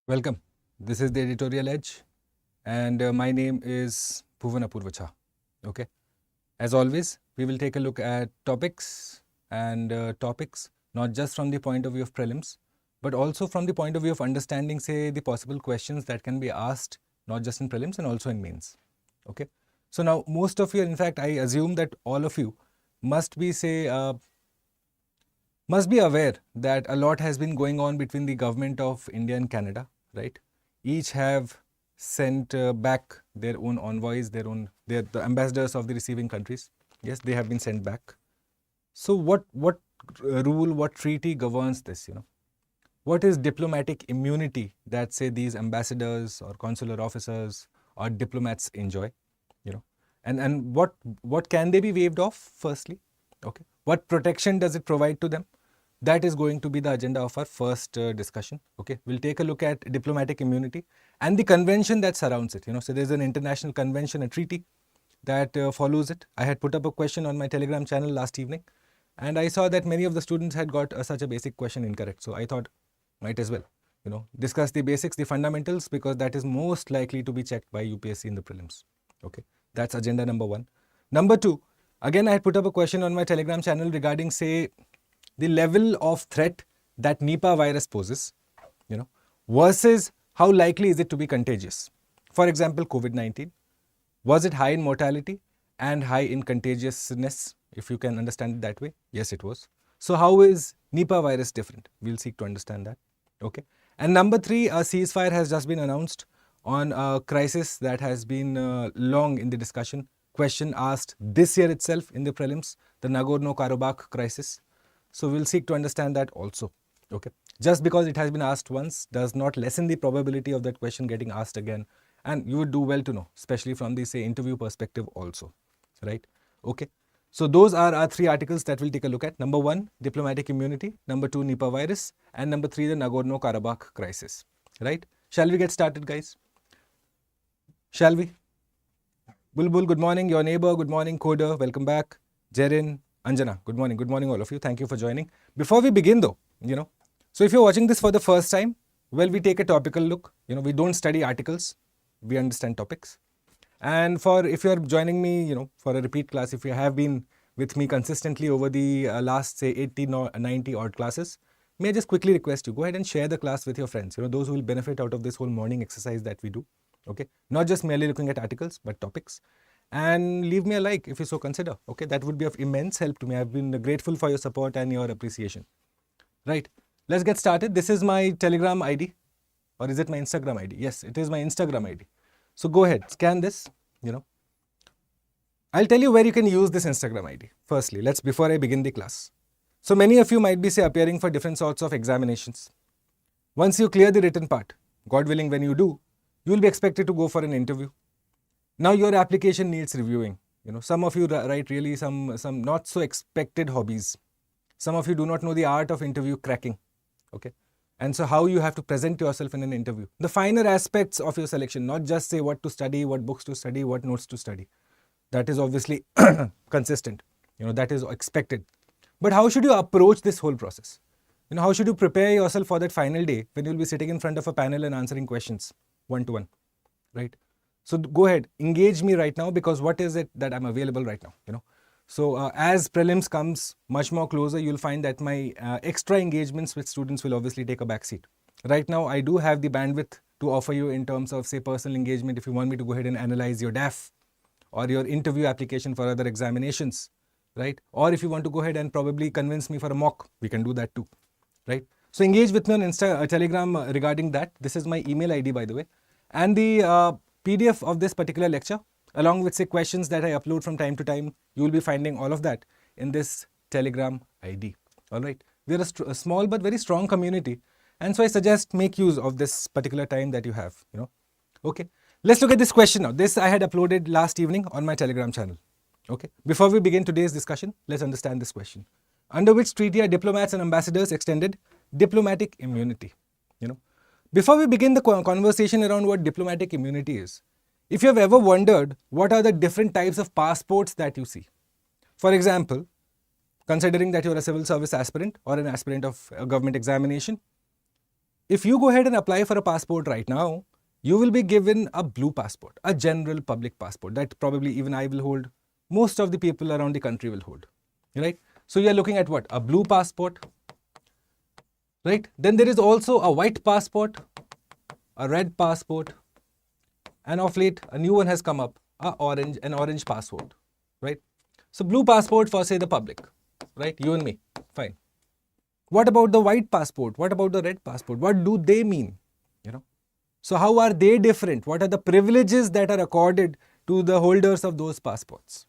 Welcome. This is the Editorial Edge, and my name is Bhuvan. Okay. As always, we will take a look at topics not just from the point of view of prelims, but also from the point of view of understanding, say, the possible questions that can be asked not just in prelims and also in mains. Okay. So now, most of you, in fact, I assume that all of you must be, must be aware that a lot has been going on between the government of India and Canada, right? Each have sent back their own envoys, the ambassadors of the receiving countries. Yes, they have been sent back. So what rule, what treaty governs this, What is diplomatic immunity that, say, these ambassadors or consular officers or diplomats enjoy, And what can they be waived off, firstly? Okay. What protection does it provide to them? That is going to be the agenda of our first discussion. Okay, we'll take a look at diplomatic immunity and the convention that surrounds it. So there's an international convention, a treaty that follows it. I had put up a question on my Telegram channel last evening, and I saw that many of the students had got such a basic question incorrect. So I thought, might as well, discuss the basics, the fundamentals, because that is most likely to be checked by UPSC in the prelims. Okay, that's agenda number one. Number two, again, I had put up a question on my Telegram channel regarding, say, the level of threat that Nipa virus poses, versus how likely is it to be contagious. For example, COVID-19, was it high in mortality and high in contagiousness, if you can understand it that way? Yes, it was. So how is Nipa virus different? We'll seek to understand that. Okay. And number three, a ceasefire has just been announced on a crisis that has been long in the discussion. Question asked this year itself in the prelims, the Nagorno-Karabakh crisis. So we'll seek to understand that also. Okay. Just because it has been asked once does not lessen the probability of that question getting asked again. And you would do well to know, especially from the, say, interview perspective also. Right? Okay. So those are our three articles that we'll take a look at. Number one, diplomatic immunity. Number two, Nipa virus. And number three, the Nagorno-Karabakh crisis. Right? Shall we get started, guys? Shall we? Bulbul, good morning. Your neighbor, good morning. Coder, welcome back. Jerin, Anjana, good morning. Good morning, all of you. Thank you for joining. Before we begin, though, so if you're watching this for the first time, well, we take a topical look. We don't study articles. We understand topics. And if you're joining me, for a repeat class, if you have been with me consistently over the last, say, 80 or 90 odd classes, may I just quickly request you, go ahead and share the class with your friends, those who will benefit out of this whole morning exercise that we do. Okay. Not just merely looking at articles, but topics. And leave me a like if you so consider. Okay, that would be of immense help to me. I've been grateful for your support and your appreciation. Right, let's get started. This is my Telegram ID, or is it my Instagram ID? Yes, it is my Instagram ID. So go ahead, scan this. I'll tell you where you can use this Instagram ID. Firstly, before I begin the class. So many of you might be, say, appearing for different sorts of examinations. Once you clear the written part, God willing, when you do, you will be expected to go for an interview. Now your application needs reviewing. Some of you write really some not so expected hobbies. Some of you do not know the art of interview cracking. Okay. And so how you have to present yourself in an interview. The finer aspects of your selection, not just say what to study, what books to study, what notes to study. That is obviously consistent. That is expected. But how should you approach this whole process? How should you prepare yourself for that final day when you'll be sitting in front of a panel and answering questions one-to-one, right? So go ahead, engage me right now, because what is it that I'm available right now, So as prelims comes much more closer, you'll find that my extra engagements with students will obviously take a backseat. Right now, I do have the bandwidth to offer you in terms of, say, personal engagement if you want me to go ahead and analyze your DAF or your interview application for other examinations, right? Or if you want to go ahead and probably convince me for a mock, we can do that too, right? So engage with me on Telegram regarding that. This is my email ID, by the way. And the PDF of this particular lecture, along with, say, questions that I upload from time to time, you will be finding all of that in this Telegram ID. All right. We are a small but very strong community. And so I suggest make use of this particular time that you have, Okay. Let's look at this question now. This I had uploaded last evening on my Telegram channel. Okay. Before we begin today's discussion, let's understand this question. Under which treaty are diplomats and ambassadors extended diplomatic immunity? Before we begin the conversation around what diplomatic immunity is, if you have ever wondered what are the different types of passports that you see. For example, considering that you're a civil service aspirant or an aspirant of a government examination, if you go ahead and apply for a passport right now, you will be given a blue passport, a general public passport that probably even I will hold, most of the people around the country will hold, right? So you are looking at what? A blue passport, right? Then there is also a white passport, a red passport, and of late a new one has come up, an orange passport, right? So blue passport for say the public, right? You and me, fine. What about the white passport? What about the red passport? What do they mean? You know, so how are they different? What are the privileges that are accorded to the holders of those passports?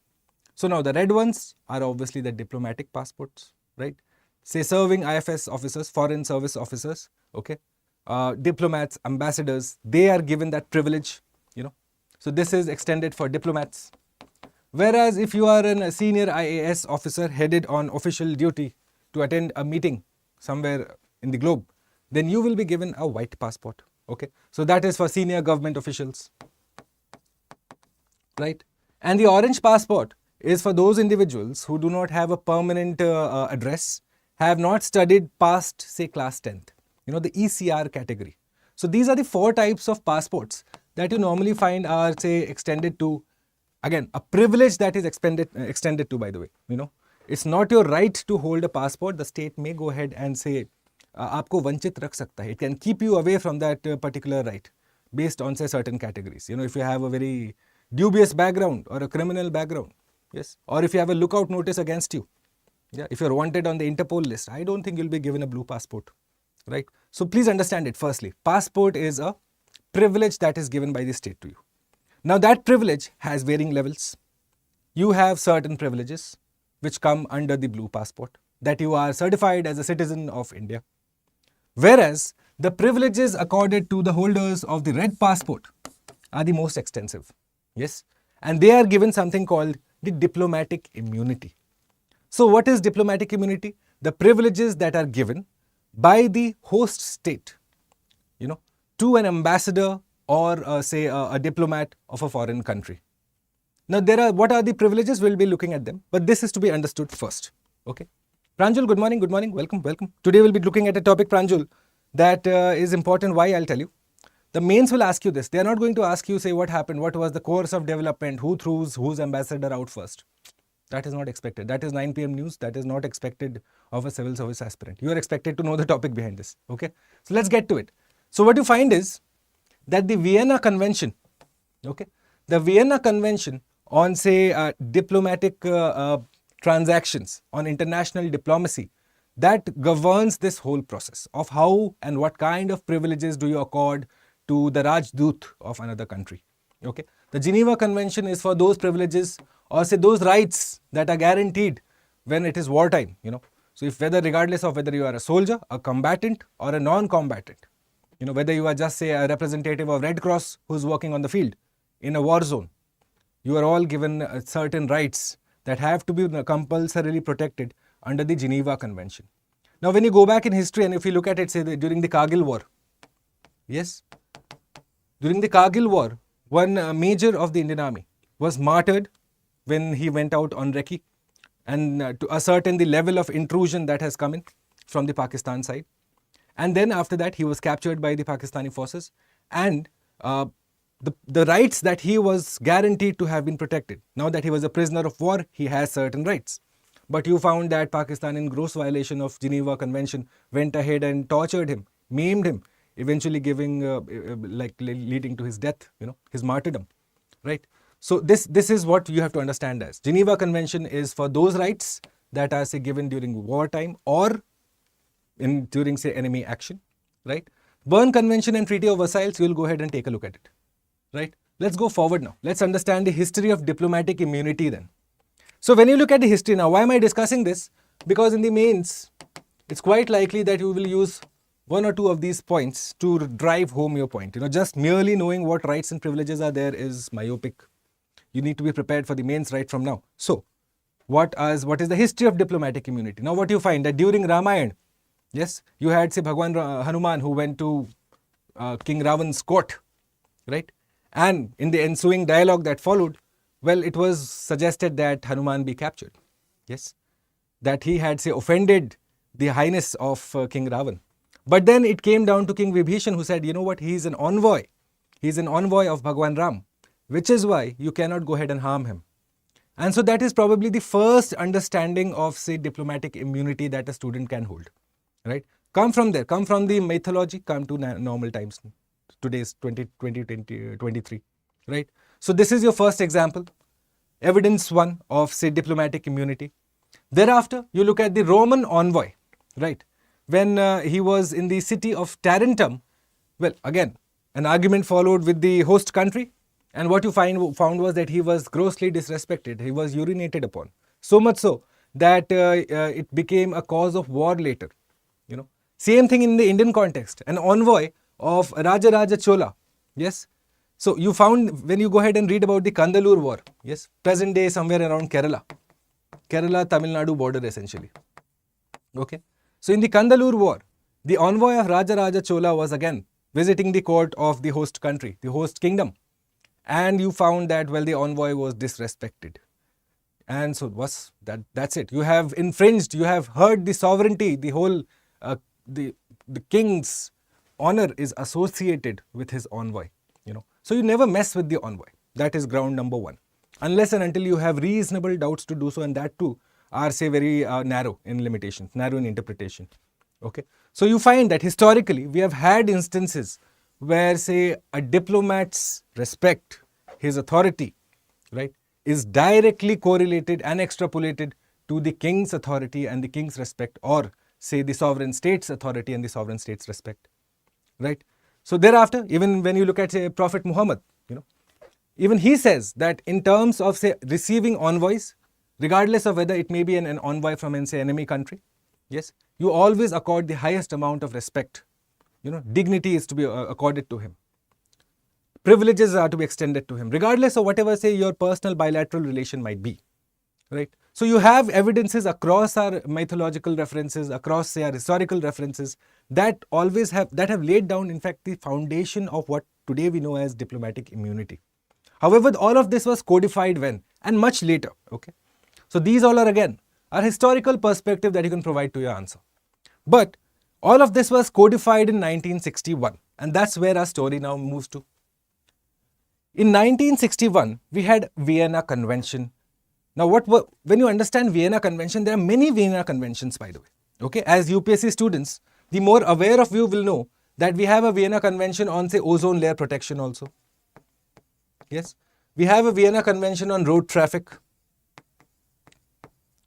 So now the red ones are obviously the diplomatic passports, right? Say serving IFS officers, foreign service officers, okay? Diplomats, ambassadors, they are given that privilege, you know. So this is extended for diplomats. Whereas if you are a senior IAS officer headed on official duty to attend a meeting somewhere in the globe, then you will be given a white passport, okay? So that is for senior government officials, right? And the orange passport is for those individuals who do not have a permanent address, have not studied past, say, class 10th, you know, the ECR category. So these are the 4 types of passports that you normally find are, say, extended to, again, a privilege that is extended to, by the way, you know. It's not your right to hold a passport. The state may go ahead and say, आपको वंचित रख सकता है. It can keep you away from that particular right based on, say, certain categories. You know, if you have a very dubious background or a criminal background, yes, or if you have a lookout notice against you, yeah, if you're wanted on the Interpol list, I don't think you'll be given a blue passport, right? So please understand it. Firstly, passport is a privilege that is given by the state to you. Now that privilege has varying levels. You have certain privileges which come under the blue passport, that you are certified as a citizen of India. Whereas the privileges accorded to the holders of the red passport are the most extensive, yes, and they are given something called the diplomatic immunity. So what is diplomatic immunity? The privileges that are given by the host state, you know, to an ambassador or say a diplomat of a foreign country. Now what are the privileges? We'll be looking at them, but this is to be understood first, okay? Pranjul, good morning, welcome. Today we'll be looking at a topic, Pranjul, that is important. Why? I'll tell you. The mains will ask you this. They are not going to ask you, say, what happened, what was the course of development, who threw whose ambassador out first. That is not expected. That is 9 p.m. news. That is not expected of a civil service aspirant. You are expected to know the topic behind this, okay? So let's get to it. So what you find is that the Vienna Convention, okay, the Vienna Convention on, say, diplomatic transactions, on international diplomacy, that governs this whole process of how and what kind of privileges do you accord to the Rajdut of another country, okay? The Geneva Convention is for those privileges or, say, those rights that are guaranteed when it is wartime, you know. So if regardless of whether you are a soldier, a combatant or a non-combatant, you know, whether you are just, say, a representative of Red Cross who's working on the field in a war zone, you are all given certain rights that have to be compulsorily protected under the Geneva Convention. Now, when you go back in history and if you look at it, say, during the Kargil War, yes, during the Kargil War, one major of the Indian Army was martyred when he went out on recce and to ascertain the level of intrusion that has come in from the Pakistan side. And then after that, he was captured by the Pakistani forces, and the rights that he was guaranteed to have been protected. Now that he was a prisoner of war, he has certain rights. But you found that Pakistan, in gross violation of Geneva Convention, went ahead and tortured him, maimed him, eventually giving, leading to his death, you know, his martyrdom, right? So this is what you have to understand as Geneva Convention is for those rights that are, say, given during wartime or during, say, enemy action, right? Berne Convention and Treaty of Versailles, you will go ahead and take a look at it, right? Let's go forward now. Let's understand the history of diplomatic immunity then. So when you look at the history now, why am I discussing this? Because in the mains, it's quite likely that you will use one or two of these points to drive home your point. You know, just merely knowing what rights and privileges are there is myopic. You need to be prepared for the mains right from now. So what is the history of diplomatic immunity? Now what you find that during Ramayana, yes, you had, say, Bhagwan Hanuman who went to King Ravan's court, right? And in the ensuing dialogue that followed, well, it was suggested that Hanuman be captured, yes, that he had, say, offended the highness of King Ravan. But then it came down to King Vibhishan, who said, you know what, he is an envoy. He is an envoy of Bhagwan Ram, which is why you cannot go ahead and harm him. And so that is probably the first understanding of, say, diplomatic immunity that a student can hold, right? Come from there, come from the mythology, come to normal times, today's 2023, right? So this is your first example, evidence one of, say, diplomatic immunity. Thereafter, you look at the Roman envoy, right? When he was in the city of Tarentum, well, again, an argument followed with the host country. And what you found was that he was grossly disrespected. He was urinated upon. So much so that it became a cause of war later. You know, same thing in the Indian context. An envoy of Raja Chola. Yes. So you found, when you go ahead and read about the Kandalur war. Yes. Present day somewhere around Kerala. Kerala, Tamil Nadu border essentially. Okay. So in the Kandalur war, the envoy of Raja Chola was again visiting the court of the host country, the host kingdom. And you found that, well, the envoy was disrespected. And so that's it. You have infringed, you have hurt the sovereignty, the whole, the king's honor is associated with his envoy, you know. So you never mess with the envoy. That is ground number one. Unless and until you have reasonable doubts to do so, and that too are, say, very narrow in limitations, narrow in interpretation. Okay. So you find that historically we have had instances where, say, a diplomat's respect, his authority, right, is directly correlated and extrapolated to the king's authority and the king's respect, or, say, the sovereign state's authority and the sovereign state's respect, right? So thereafter, even when you look at, say, Prophet Muhammad, you know, even he says that in terms of, say, receiving envoys, regardless of whether it may be an envoy from an, say, enemy country, yes, you always accord the highest amount of respect. You know, dignity is to be accorded to him. Privileges are to be extended to him, regardless of whatever, say, your personal bilateral relation might be, right? So you have evidences across our mythological references, across, say, our historical references, that always have laid down, in fact, the foundation of what today we know as diplomatic immunity. However, all of this was codified when? And much later, okay? So these all are, again, a historical perspective that you can provide to your answer. But all of this was codified in 1961, and that's where our story now moves to. In 1961, we had Vienna Convention. Now, when you understand Vienna Convention, there are many Vienna Conventions, by the way. Okay, as UPSC students, the more aware of you will know that we have a Vienna Convention on, say, ozone layer protection also. Yes, we have a Vienna Convention on road traffic.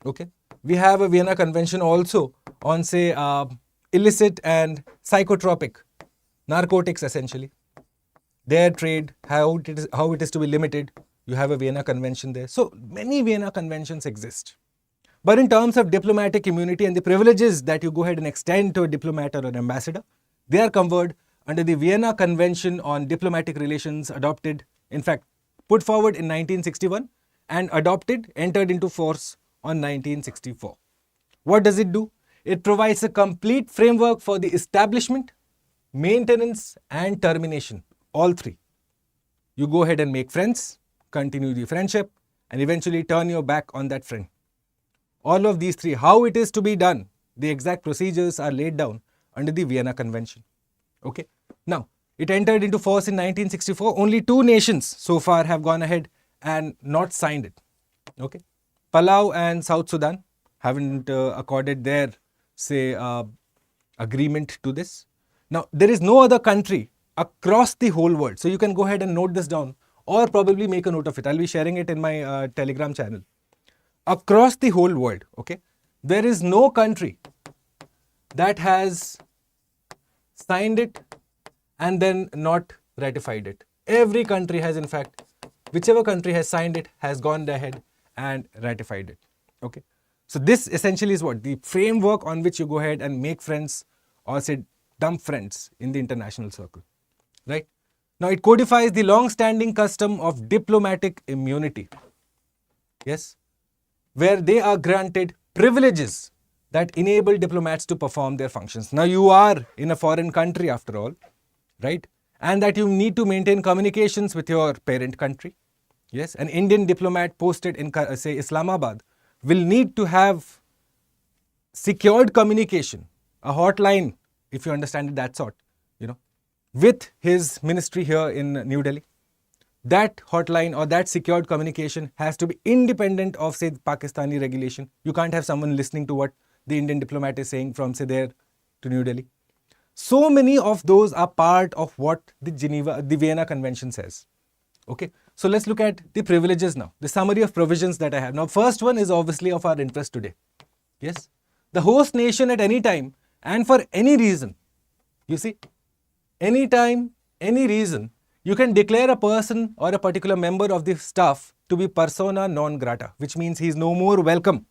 Okay, we have a Vienna Convention also on, say, illicit and psychotropic narcotics, essentially. Their trade, how it is to be limited. You have a Vienna Convention there. So many Vienna Conventions exist. But in terms of diplomatic immunity and the privileges that you go ahead and extend to a diplomat or an ambassador, they are covered under the Vienna Convention on Diplomatic Relations, adopted, in fact, put forward in 1961 and adopted, entered into force on 1964. What does it do? It provides a complete framework for the establishment, maintenance, and termination, all three. You go ahead and make friends, continue the friendship, and eventually turn your back on that friend. All of these three, how it is to be done, the exact procedures are laid down under the Vienna Convention. Okay. Now, it entered into force in 1964. Only two nations so far have gone ahead and not signed it. Okay. Palau and South Sudan haven't accorded their, say, agreement to this. Now, there is no other country across the whole world. So you can go ahead and note this down, or probably make a note of it. I'll be sharing it in my Telegram channel. Across the whole world, okay, there is no country that has signed it and then not ratified it. Every country has, in fact, whichever country has signed it has gone ahead and ratified it. Okay. So this essentially is what? The framework on which you go ahead and make friends, or, say, dump friends in the international circle. Right? Now, it codifies the long-standing custom of diplomatic immunity. Yes? Where they are granted privileges that enable diplomats to perform their functions. Now, you are in a foreign country after all, right? And that you need to maintain communications with your parent country. Yes, an Indian diplomat posted in, say, Islamabad will need to have secured communication, a hotline if you understand it that sort, with his ministry here in New Delhi. That hotline or that secured communication has to be independent of, say, Pakistani regulation. You can't have someone listening to what the Indian diplomat is saying from, say, there to New Delhi. So many of those are part of what the Vienna Convention says. Okay, so let's look at the privileges now, the summary of provisions that I have. Now, first one is obviously of our interest today. Yes, the host nation at any time and for any reason, you see, any time, any reason, you can declare a person or a particular member of the staff to be persona non grata, which means he is no more welcome,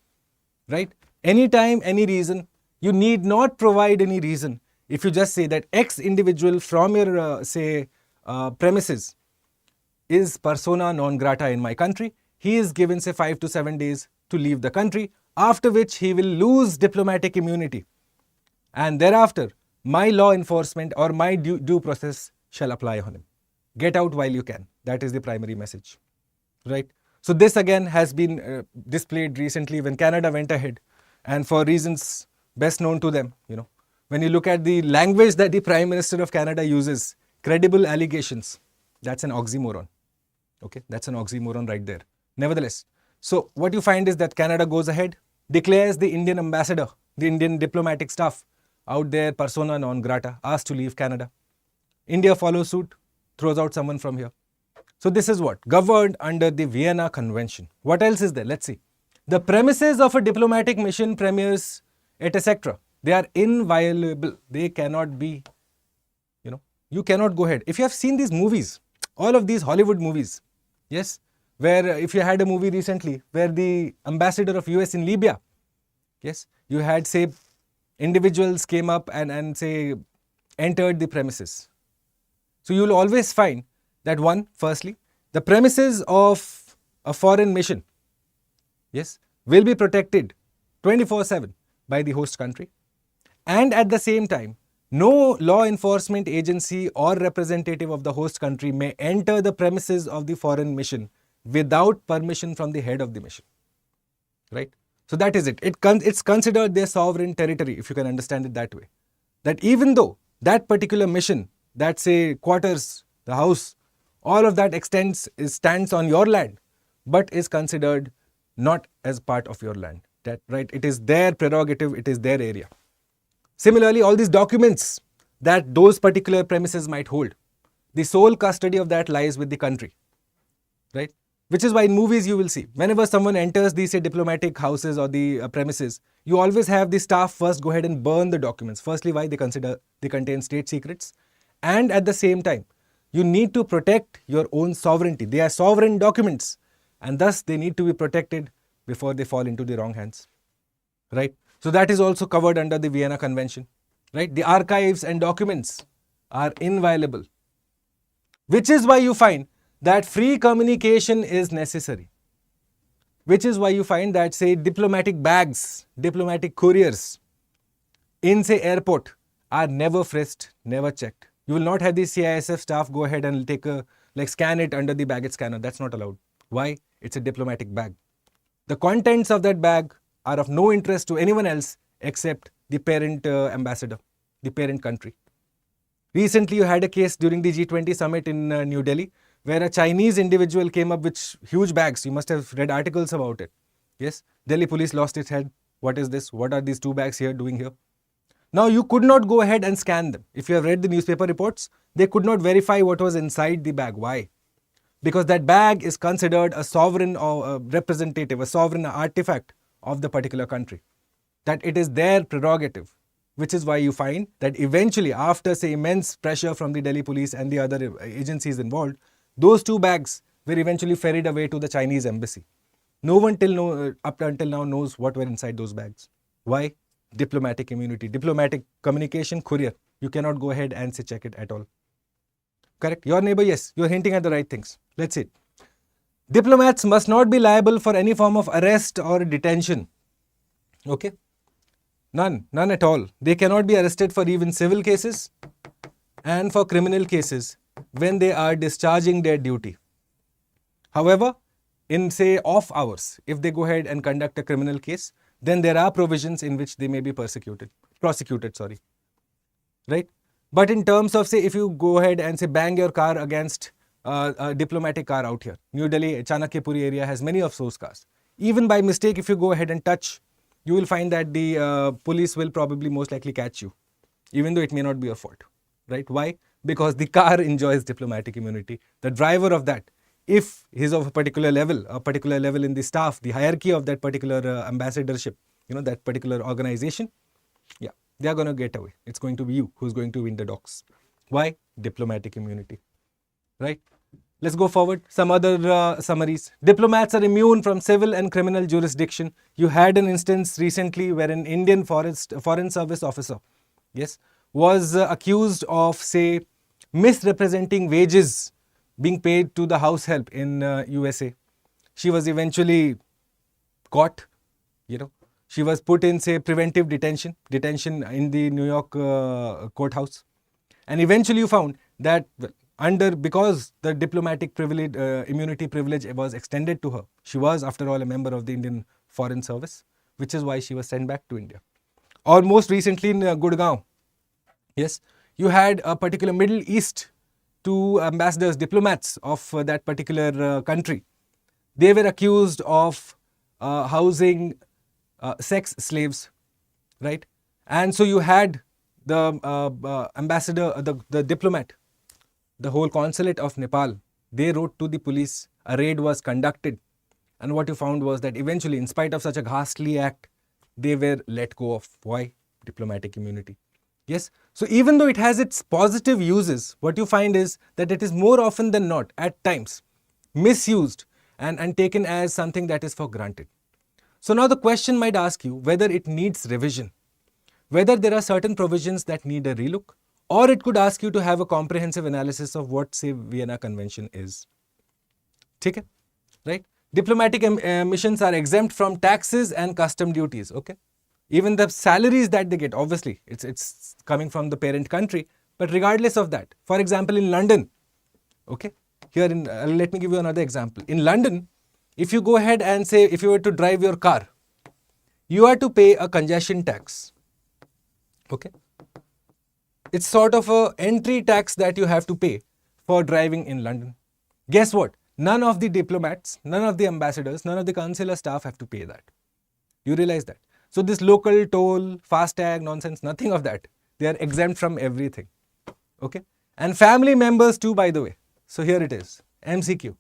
right? Anytime, any reason, you need not provide any reason. If you just say that X individual from your, premises is persona non grata in my country, he is given, say, 5 to 7 days to leave the country, after which he will lose diplomatic immunity. And thereafter, my law enforcement or my due process shall apply on him. Get out while you can. That is the primary message, right? So this again has been displayed recently when Canada went ahead, and for reasons best known to them, when you look at the language that the Prime Minister of Canada uses, credible allegations, that's an oxymoron. Okay, that's an oxymoron right there. Nevertheless, so what you find is that Canada goes ahead, declares the Indian ambassador, the Indian diplomatic staff out there persona non grata, asked to leave Canada. India follows suit, throws out someone from here. So this is what? Governed under the Vienna Convention. What else is there? Let's see. The premises of a diplomatic mission, premiers, etc., they are inviolable. They cannot be, you cannot go ahead. If you have seen these movies, all of these Hollywood movies, yes, where if you had a movie recently where the ambassador of US in Libya, yes, you had, say, individuals came up and say, entered the premises. So you will always find that firstly, the premises of a foreign mission, yes, will be protected 24/7 by the host country. And at the same time, no law enforcement agency or representative of the host country may enter the premises of the foreign mission without permission from the head of the mission, right? So that is it. It's considered their sovereign territory, if you can understand it that way. That even though that particular mission, that, say, quarters, the house, all of that stands on your land, but is considered not as part of your land. That, right? It is their prerogative, it is their area. Similarly, all these documents that those particular premises might hold, the sole custody of that lies with the country, right? Which is why in movies you will see, whenever someone enters these, say, diplomatic houses or the premises, you always have the staff first go ahead and burn the documents. Firstly, why? They contain state secrets. And at the same time, you need to protect your own sovereignty. They are sovereign documents, and thus they need to be protected before they fall into the wrong hands, right? So that is also covered under the Vienna Convention, right? The archives and documents are inviolable, which is why you find that free communication is necessary, which is why you find that, say, diplomatic bags, diplomatic couriers in, say, airport are never frisked, never checked. You will not have the CISF staff go ahead and scan it under the baggage scanner. That's not allowed. Why? It's a diplomatic bag. The contents of that bag are of no interest to anyone else except the parent ambassador, the parent country. Recently, you had a case during the G20 summit in New Delhi where a Chinese individual came up with huge bags. You must have read articles about it. Yes, Delhi police lost its head. What is this? What are these 2 bags here doing here? Now, you could not go ahead and scan them. If you have read the newspaper reports, they could not verify what was inside the bag. Why? Because that bag is considered a sovereign or representative, a sovereign artifact of the particular country. That it is their prerogative, which is why you find that eventually, after, say, immense pressure from the Delhi police and the other agencies involved, those 2 bags were eventually ferried away to the Chinese embassy. No one up until now knows what were inside those bags. Why? Diplomatic immunity, diplomatic communication, courier. You cannot go ahead and say check it at all. Correct? Your neighbor, yes, you're hinting at the right things. Let's see. Diplomats must not be liable for any form of arrest or detention. Okay? None at all. They cannot be arrested for even civil cases and for criminal cases when they are discharging their duty. However, in, say, off hours, if they go ahead and conduct a criminal case, then there are provisions in which they may be prosecuted. right? But in terms of, say, if you go ahead and say bang your car against a diplomatic car out here, New Delhi, Chanakyapuri area has many of those cars. Even by mistake, if you go ahead and touch, you will find that the police will probably most likely catch you, even though it may not be your fault, right? Why? Because the car enjoys diplomatic immunity. The driver of that, if he's of a particular level in the staff, the hierarchy of that particular ambassadorship, that particular organization, yeah, they are going to get away. It's going to be you who's going to win the docs. Why? Diplomatic immunity, right? Let's go forward. Some other summaries. Diplomats are immune from civil and criminal jurisdiction. You had an instance recently where an Indian foreign service officer, yes, was accused of, say, misrepresenting wages being paid to the house help in USA. She was eventually caught, she was put in, say, preventive detention in the New York courthouse. And eventually you found that because the diplomatic privilege, immunity privilege was extended to her, she was, after all, a member of the Indian Foreign Service, which is why she was sent back to India. Or most recently in Gurgaon, yes, you had a particular Middle East, two ambassadors, diplomats of that particular country. They were accused of housing sex slaves, right? And so you had the ambassador, the diplomat, the whole consulate of Nepal, they wrote to the police, a raid was conducted, and what you found was that eventually, in spite of such a ghastly act, they were let go of. Why? Diplomatic immunity. Yes, so even though it has its positive uses, what you find is that it is more often than not, at times, misused and taken as something that is for granted. So now the question might ask you whether it needs revision, whether there are certain provisions that need a relook, or it could ask you to have a comprehensive analysis of what, say, Vienna Convention is. Okay? Right? Diplomatic missions are exempt from taxes and custom duties. Okay? Even the salaries that they get, obviously, it's coming from the parent country. But regardless of that, for example, in London, okay, here let me give you another example. In London, if you go ahead and say, if you were to drive your car, you are to pay a congestion tax. Okay? It's sort of a entry tax that you have to pay for driving in London. Guess what? None of the diplomats, none of the ambassadors, none of the consular staff have to pay that. You realize that? So this local toll, FASTag nonsense, nothing of that. They are exempt from everything. Okay? And family members too, by the way. So here it is. MCQ.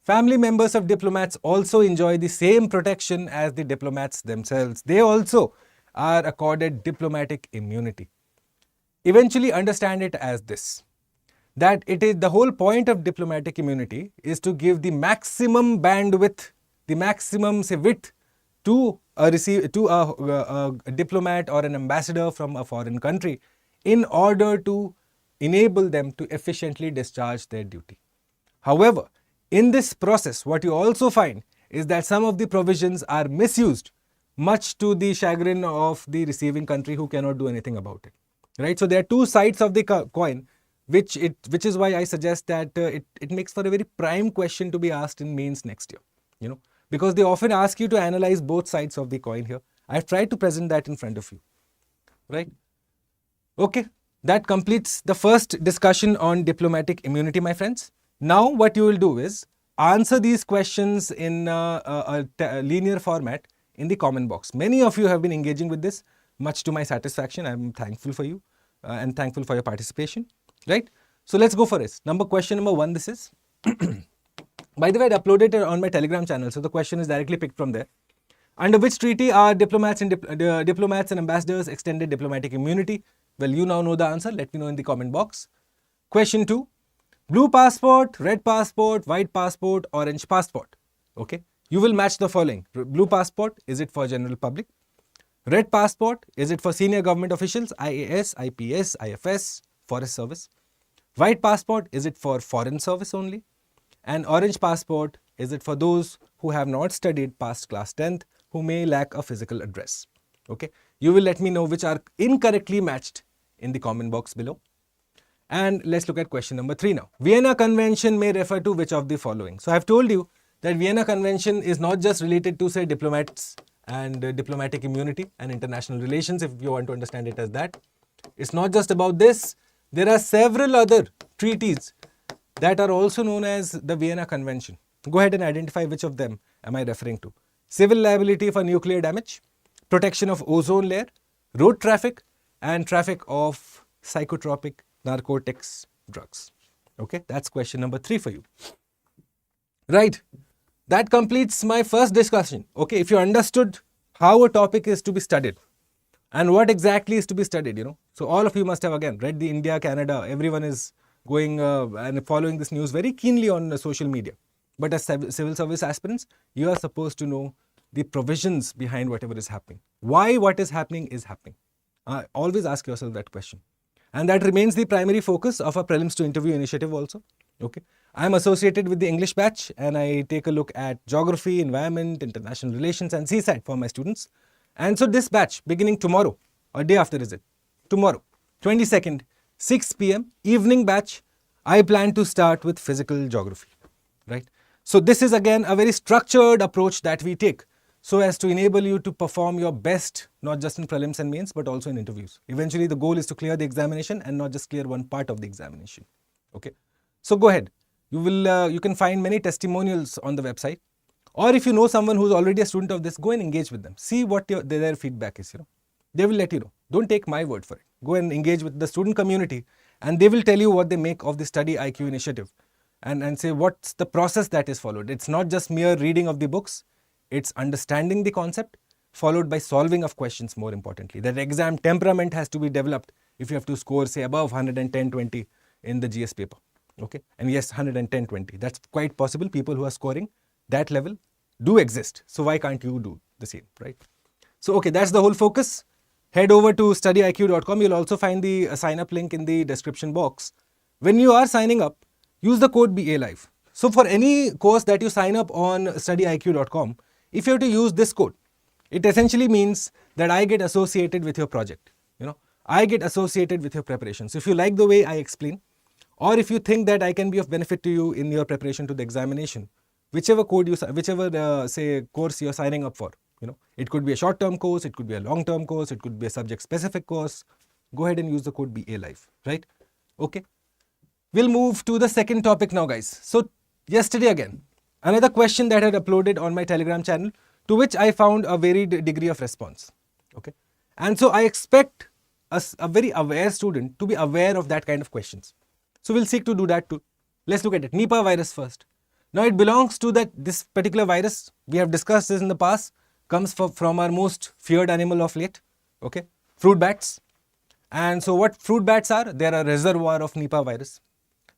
Family members of diplomats also enjoy the same protection as the diplomats themselves. They also are accorded diplomatic immunity. Eventually understand it as this, that it is the whole point of diplomatic immunity is to give the maximum bandwidth, the maximum, say, width to a diplomat or an ambassador from a foreign country in order to enable them to efficiently discharge their duty. However, in this process, what you also find is that some of the provisions are misused, much to the chagrin of the receiving country who cannot do anything about it. Right? So there are two sides of the coin, which is why I suggest that it makes for a very prime question to be asked in mains next year. Because they often ask you to analyze both sides of the coin here. I've tried to present that in front of you. Right? Okay, that completes the first discussion on diplomatic immunity, my friends. Now what you will do is answer these questions in a linear format in the comment box. Many of you have been engaging with this, much to my satisfaction. I'm thankful for you and thankful for your participation, right? So let's go for it. Question number 1, this is. By the way, I uploaded it on my Telegram channel, so the question is directly picked from there. Under which treaty are diplomats and ambassadors extended diplomatic immunity? Well, you now know the answer. Let me know in the comment box. Question 2. Blue passport, red passport, white passport, orange passport. Okay. You will match the following. Blue passport, is it for general public? Red passport, is it for senior government officials, IAS, IPS, IFS, forest service? White passport, is it for foreign service only? And orange passport, is it for those who have not studied past class 10th, who may lack a physical address? Okay. You will let me know which are incorrectly matched in the comment box below. And let's look at question number 3 now. Vienna Convention may refer to which of the following? So I have told you that Vienna Convention is not just related to, say, diplomats and diplomatic immunity and international relations, if you want to understand it as that. It's not just about this. There are several other treaties that are also known as the Vienna Convention. Go ahead and identify which of them am I referring to. Civil liability for nuclear damage, protection of ozone layer, road traffic, and traffic of psychotropic narcotics drugs. Okay, that's question number 3 for you. Right, that completes my first discussion. Okay, if you understood how a topic is to be studied and what exactly is to be studied, So all of you must have again read the India, Canada, everyone is going and following this news very keenly on social media. But as civil service aspirants, you are supposed to know the provisions behind whatever is happening. Why what is happening is happening. Always ask yourself that question. And that remains the primary focus of our Prelims to Interview initiative also. Okay, I am associated with the English batch and I take a look at geography, environment, international relations and CSAT for my students. And so this batch beginning tomorrow or day after is it? Tomorrow, 22nd, 6 p.m. evening batch, I plan to start with physical geography, right? So this is again a very structured approach that we take so as to enable you to perform your best, not just in prelims and mains, but also in interviews. Eventually, the goal is to clear the examination and not just clear one part of the examination. Okay, so go ahead. You can find many testimonials on the website, or if you know someone who's already a student of this, go and engage with them. See what their feedback is. They will let you know. Don't take my word for it. Go and engage with the student community, and they will tell you what they make of the StudyIQ initiative, and say what's the process that is followed. It's not just mere reading of the books. It's understanding the concept, followed by solving of questions more importantly. That exam temperament has to be developed if you have to score, say, above 110-20 in the GS paper. Okay, and yes, 110-20. That's quite possible. People who are scoring that level do exist. So why can't you do the same, right? So, okay, that's the whole focus. Head over to studyiq.com. You'll also find the sign up link in the description box. When you are signing up, use the code BALIVE. So for any course that you sign up on studyiq.com, if you have to use this code, it essentially means that I get associated with your project. I get associated with your preparation. So if you like the way I explain, or if you think that I can be of benefit to you in your preparation to the examination, whichever say course you're signing up for, it could be a short-term course, it could be a long-term course, it could be a subject-specific course. Go ahead and use the code BALIVE, right? Okay. We'll move to the second topic now, guys. So yesterday again, another question that I had uploaded on my Telegram channel, to which I found a varied degree of response. Okay, and so I expect a very aware student to be aware of that kind of questions. So we'll seek to do that too. Let's look at it. Nipa virus first. Now it belongs to this particular virus. We have discussed this in the past. Comes from our most feared animal of late. Okay, fruit bats. And so what fruit bats are? They are a reservoir of Nipa virus.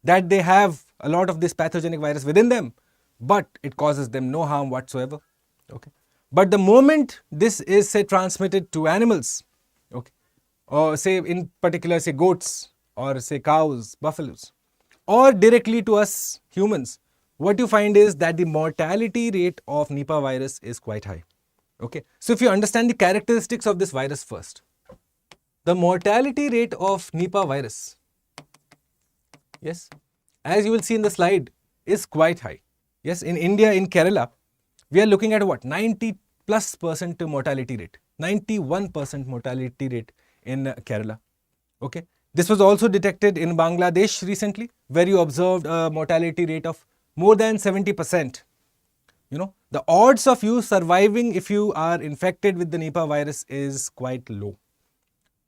That they have a lot of this pathogenic virus within them, but it causes them no harm whatsoever. Okay, but the moment this is, say, transmitted to animals, okay, or say in particular, say, goats, or say cows, buffaloes, or directly to us humans, what you find is that the mortality rate of Nipa virus is quite high. Okay, so if you understand the characteristics of this virus first, the mortality rate of Nipa virus, yes, as you will see in the slide, is quite high. Yes, in India, in Kerala, we are looking at what? 90+% mortality rate. 91% mortality rate in Kerala. Okay, this was also detected in Bangladesh recently, where you observed a mortality rate of more than 70%. The odds of you surviving if you are infected with the Nipa virus is quite low.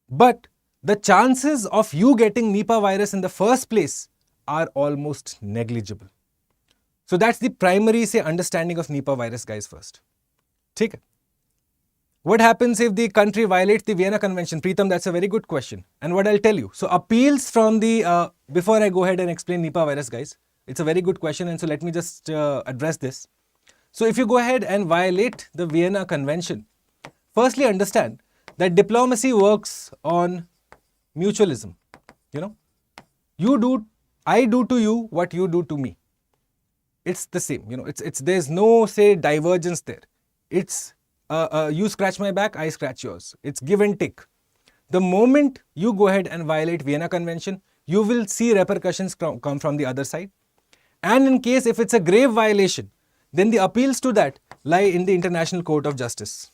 But the chances of you getting Nipa virus in the first place are almost negligible. So that's the primary, say, understanding of Nipa virus, guys, first. Okay. What happens if the country violates the Vienna Convention? Preetham, that's a very good question. And what I'll tell you. So appeals from the, before I go ahead and explain Nipa virus, guys, it's a very good question. And so let me just address this. So if you go ahead and violate the Vienna Convention, firstly understand that diplomacy works on mutualism. I do to you what you do to me. It's the same. There's no, say, divergence there. It's you scratch my back, I scratch yours. It's give and take. The moment you go ahead and violate Vienna Convention, you will see repercussions come from the other side. And in case if it's a grave violation, then the appeals to that lie in the International Court of Justice.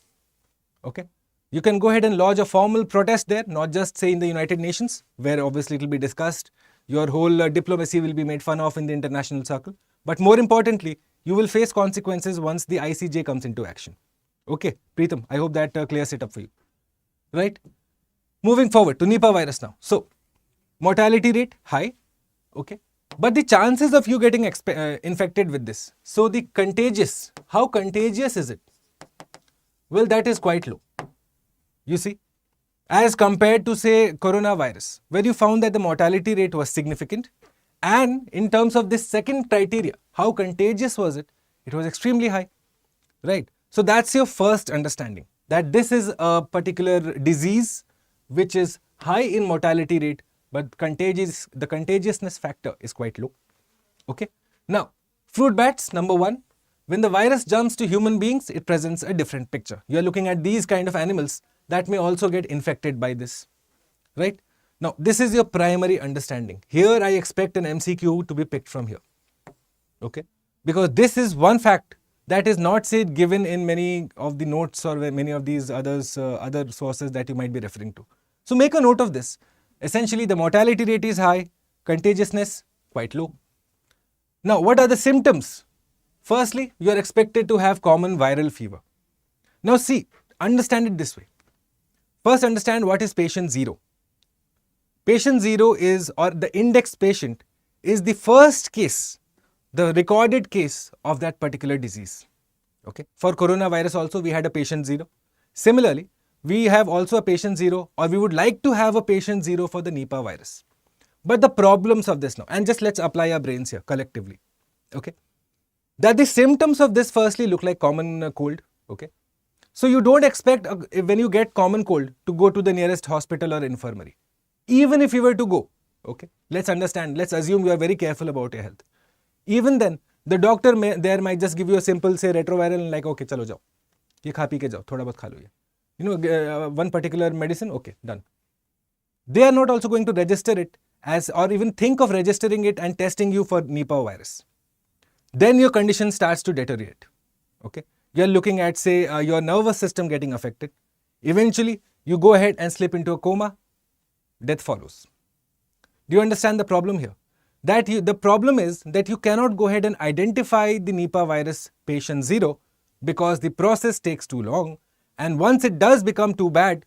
Okay. You can go ahead and lodge a formal protest there, not just say in the United Nations, where obviously it will be discussed. Your whole diplomacy will be made fun of in the international circle. But more importantly, you will face consequences once the ICJ comes into action. Okay, Preetham, I hope that clears it up for you. Right? Moving forward to Nipah virus now. So, mortality rate, high. Okay. But the chances of you getting infected with this. So, the contagious, how contagious is it? Well, that is quite low. You see, as compared to say coronavirus, where you found that the mortality rate was significant, and in terms of this second criteria, how contagious was it? It was extremely high, right? So that's your first understanding, that this is a particular disease which is high in mortality rate, but the contagiousness factor is quite low. Okay. Now, fruit bats, number one, when the virus jumps to human beings, it presents a different picture. You are looking at these kind of animals that may also get infected by this, right? Now, this is your primary understanding. Here, I expect an MCQ to be picked from here, okay? Because this is one fact that is not, say, given in many of the notes or many of these other sources that you might be referring to. So, make a note of this. Essentially, the mortality rate is high, contagiousness quite low. Now, what are the symptoms? Firstly, you are expected to have common viral fever. Now, see, understand it this way. First, understand what is patient 0. Patient 0 is, or the index patient, is the first case, the recorded case of that particular disease. Okay. For coronavirus also, we had a patient 0. Similarly, we have also a patient 0, or we would like to have a patient 0 for the Nipah virus. But the problems of this now, and just let's apply our brains here collectively. Okay. That the symptoms of this firstly look like common cold. Okay. So you don't expect when you get common cold to go to the nearest hospital or infirmary. Even if you were to go, okay, let's understand, let's assume you are very careful about your health. Even then, the doctor there might just give you a simple, say, retroviral and like, okay, chalo jao. Ye kha pi ke jao, thoda bahut kha lo ye. You know, one particular medicine, okay, done. They are not also going to register it as, or even think of registering it and testing you for Nipah virus. Then your condition starts to deteriorate, okay. You are looking at, say, your nervous system getting affected. Eventually, you go ahead and slip into a coma. Death follows. Do you understand the problem here? The problem is that you cannot go ahead and identify the Nipah virus patient 0 because the process takes too long. And once it does become too bad,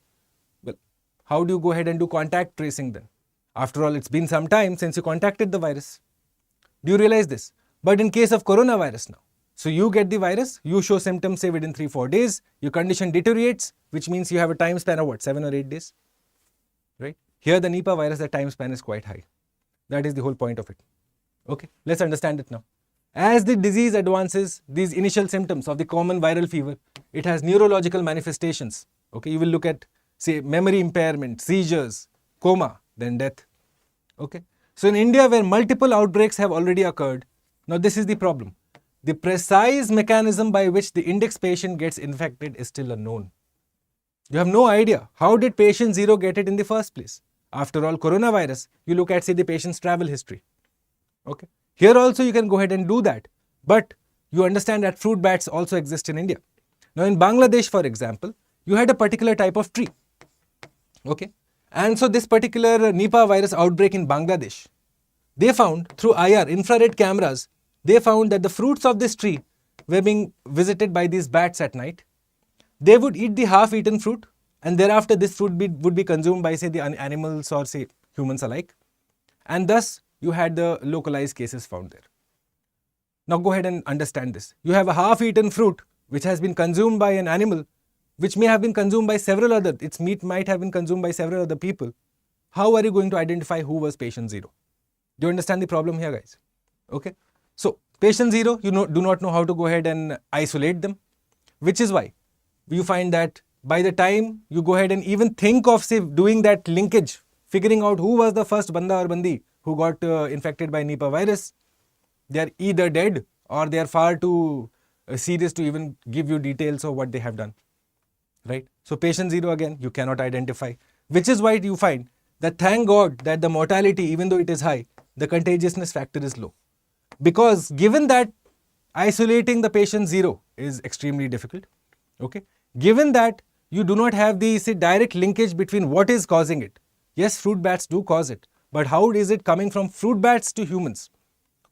well, how do you go ahead and do contact tracing then? After all, it's been some time since you contacted the virus. Do you realize this? But in case of coronavirus now, so you get the virus, you show symptoms, say, within 3-4 days, your condition deteriorates, which means you have a time span of what, 7 or 8 days, right? Here the Nipah virus, the time span is quite high. That is the whole point of it. Okay, let's understand it now. As the disease advances, these initial symptoms of the common viral fever, it has neurological manifestations. Okay, you will look at, say, memory impairment, seizures, coma, then death. Okay, so in India, where multiple outbreaks have already occurred, now this is the problem. The precise mechanism by which the index patient gets infected is still unknown. You have no idea how did patient 0 get it in the first place. After all, coronavirus, you look at, say, the patient's travel history. Okay. Here also you can go ahead and do that. But you understand that fruit bats also exist in India. Now in Bangladesh, for example, you had a particular type of tree. Okay. And so this particular Nipah virus outbreak in Bangladesh, they found through IR, infrared cameras, they found that the fruits of this tree were being visited by these bats at night. They would eat the half-eaten fruit, and thereafter this fruit would be consumed by, say, the animals or, say, humans alike. And thus, you had the localized cases found there. Now, go ahead and understand this. You have a half-eaten fruit which has been consumed by an animal, which may have been consumed by several other, its meat might have been consumed by several other people. How are you going to identify who was patient 0? Do you understand the problem here, guys? Okay. So, patient 0, you do not know how to go ahead and isolate them, which is why you find that by the time you go ahead and even think of, say, doing that linkage, figuring out who was the first banda or bandi who got infected by Nipah virus, they are either dead or they are far too serious to even give you details of what they have done, right? So, patient 0 again, you cannot identify, which is why you find that thank God that the mortality, even though it is high, the contagiousness factor is low. Because given that isolating the patient 0 is extremely difficult, okay, given that you do not have the direct linkage between what is causing it. Yes, fruit bats do cause it, but how is it coming from fruit bats to humans?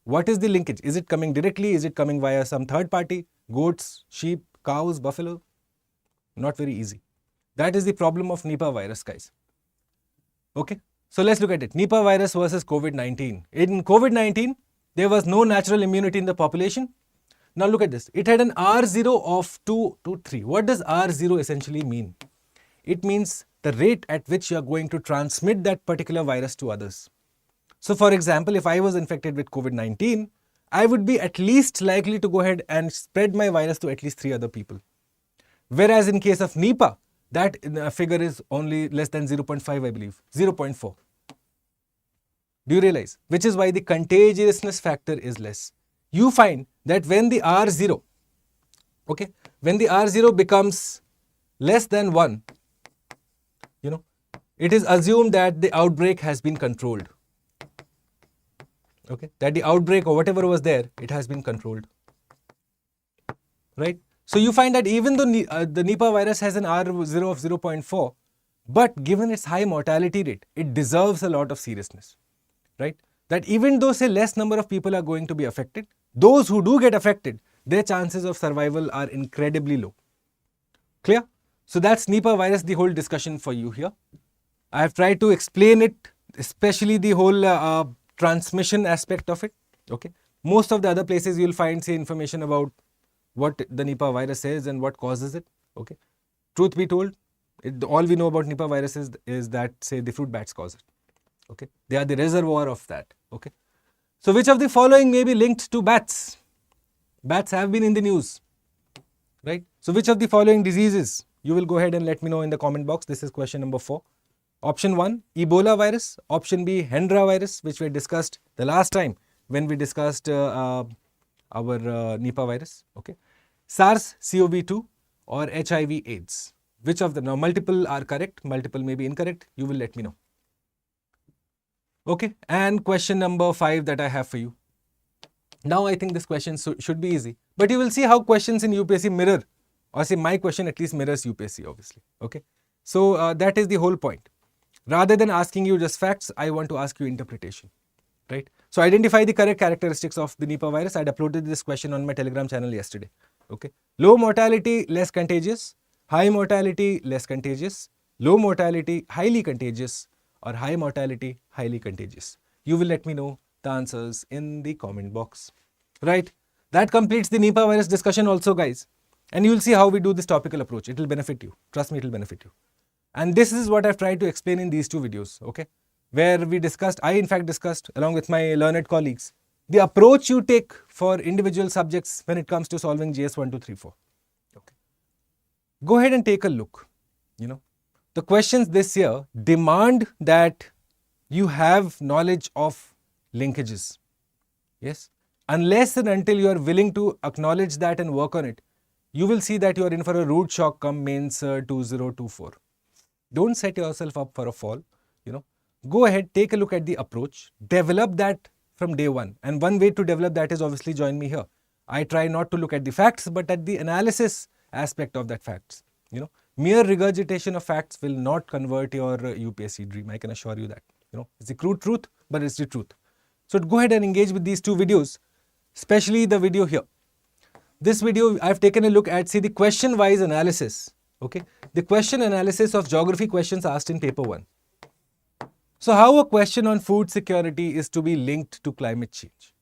What is the linkage? Is it coming directly? Is it coming via some third party? Goats, sheep, cows, buffalo? Not very easy. That is the problem of Nipah virus, guys. Okay, so let's look at it. Nipah virus versus COVID-19. In COVID-19, there was no natural immunity in the population. Now look at this. It had an R0 of 2 to 3. What does R0 essentially mean? It means the rate at which you are going to transmit that particular virus to others. So for example, if I was infected with COVID-19, I would be at least likely to go ahead and spread my virus to at least 3 other people. Whereas in case of Nipah, that figure is only less than 0.5, I believe, 0.4. Do you realize? Which is why the contagiousness factor is less. You find that when the R0, okay, when the R0 becomes less than 1, it is assumed that the outbreak has been controlled. Okay, that the outbreak or whatever was there, it has been controlled. Right? So you find that even though the Nipah virus has an R0 of 0.4, but given its high mortality rate, it deserves a lot of seriousness. Right? That even though say less number of people are going to be affected, those who do get affected, their chances of survival are incredibly low. Clear? So that's Nipah virus, the whole discussion for you here. I have tried to explain it, especially the whole transmission aspect of it. Okay. Most of the other places you will find say information about what the Nipah virus is and what causes it. Okay. Truth be told, all we know about Nipah virus is that say the fruit bats cause it. Okay. They are the reservoir of that. Okay. So which of the following may be linked to bats? Bats have been in the news. Right. So which of the following diseases? You will go ahead and let me know in the comment box. This is question number 4. Option 1, Ebola virus. Option B, Hendra virus, which we discussed the last time when we discussed our Nipah virus. Okay. SARS-CoV-2 or HIV AIDS. Which of them? Now multiple are correct, multiple may be incorrect. You will let me know. Okay. And question number 5 that I have for you. Now I think this question should be easy. But you will see how questions in UPSC mirror, or say my question at least mirrors UPSC obviously. Okay. So that is the whole point. Rather than asking you just facts, I want to ask you interpretation, right? So identify the correct characteristics of the Nipah virus. I had uploaded this question on my Telegram channel yesterday, okay? Low mortality, less contagious. High mortality, less contagious. Low mortality, highly contagious. Or high mortality, highly contagious. You will let me know the answers in the comment box, right? That completes the Nipah virus discussion also, guys. And you will see how we do this topical approach. It will benefit you. Trust me, it will benefit you. And this is what I've tried to explain in these 2 videos, okay? Where we discussed, I in fact discussed along with my learned colleagues, the approach you take for individual subjects when it comes to solving GS 1, 2, 3, 4. Okay. Go ahead and take a look. The questions this year demand that you have knowledge of linkages. Yes. Unless and until you are willing to acknowledge that and work on it, you will see that you are in for a rude shock come mains 2024. Don't set yourself up for a fall, Go ahead, take a look at the approach, develop that from day one. And one way to develop that is obviously join me here. I try not to look at the facts, but at the analysis aspect of that facts. Mere regurgitation of facts will not convert your UPSC dream. I can assure you that. It's the crude truth, but it's the truth. So go ahead and engage with these 2 videos, especially the video here. This video, I've taken a look at, see the question-wise analysis. Okay, the question analysis of geography questions asked in paper 1. So how a question on food security is to be linked to climate change?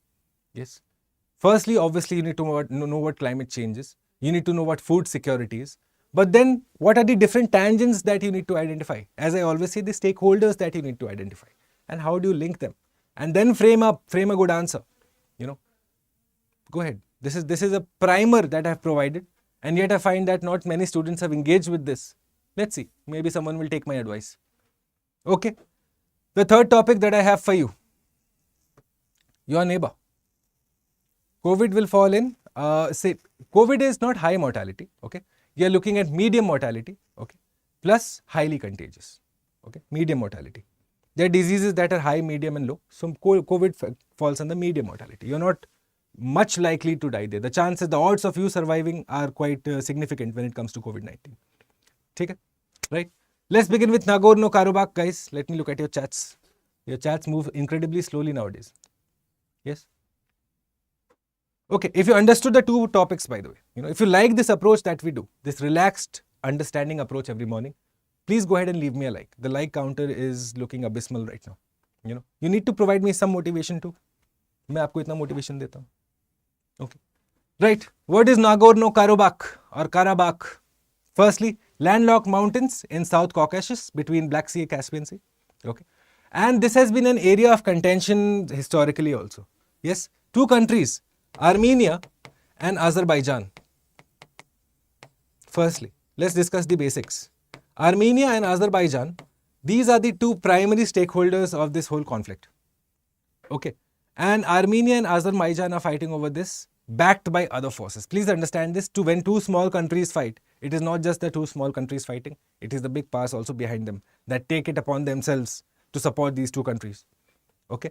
Yes. Firstly, obviously, you need to know what climate change is. You need to know what food security is. But then what are the different tangents that you need to identify? As I always say, the stakeholders that you need to identify. And how do you link them? And then frame a good answer. Go ahead. This is a primer that I have provided. And yet I find that not many students have engaged with this. Let's see. Maybe someone will take my advice. Okay. The third topic that I have for you. Your neighbor. COVID will fall in. Say COVID is not high mortality. Okay. You are looking at medium mortality. Okay. Plus highly contagious. Okay. Medium mortality. There are diseases that are high, medium and low. So COVID falls under medium mortality. You're not much likely to die there. The odds of you surviving are quite significant when it comes to COVID-19. Okay, right? Let's begin with Nagorno-Karabakh, guys. Let me look at your chats. Your chats move incredibly slowly nowadays. Yes. Okay, if you understood the two topics, by the way, if you like this approach that we do, this relaxed understanding approach every morning, please go ahead and leave me a like. The like counter is looking abysmal right now. You need to provide me some motivation too. मैं आपको इतना motivation देता हूँ. Okay. Right. What is Nagorno-Karabakh or Karabakh? Firstly, landlocked mountains in South Caucasus between Black Sea and Caspian Sea. Okay. And this has been an area of contention historically also. Yes. Two countries, Armenia and Azerbaijan. Firstly, let's discuss the basics. Armenia and Azerbaijan, these are the two primary stakeholders of this whole conflict. Okay. And Armenia and Azerbaijan are fighting over this, backed by other forces. Please understand this, when two small countries fight, it is not just the two small countries fighting, it is the big powers also behind them that take it upon themselves to support these two countries. Okay.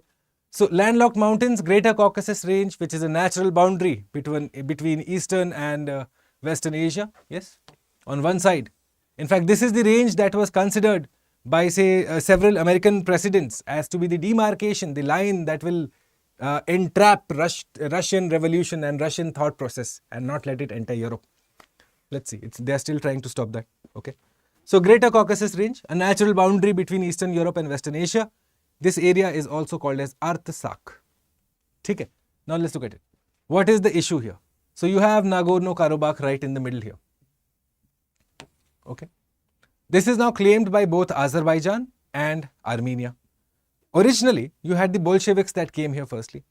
So landlocked mountains, Greater Caucasus Range, which is a natural boundary between Eastern and Western Asia. Yes. On one side. In fact, this is the range that was considered by, say, several American presidents as to be the demarcation, the line that will entrap Russian revolution and Russian thought process and not let it enter Europe. Let's see, they are still trying to stop that. Okay. So Greater Caucasus Range, a natural boundary between Eastern Europe and Western Asia. This area is also called as Artsakh. Okay. Now let's look at it. What is the issue here? So you have Nagorno-Karabakh right in the middle here. Okay. This is now claimed by both Azerbaijan and Armenia. Originally, you had the Bolsheviks that came here firstly.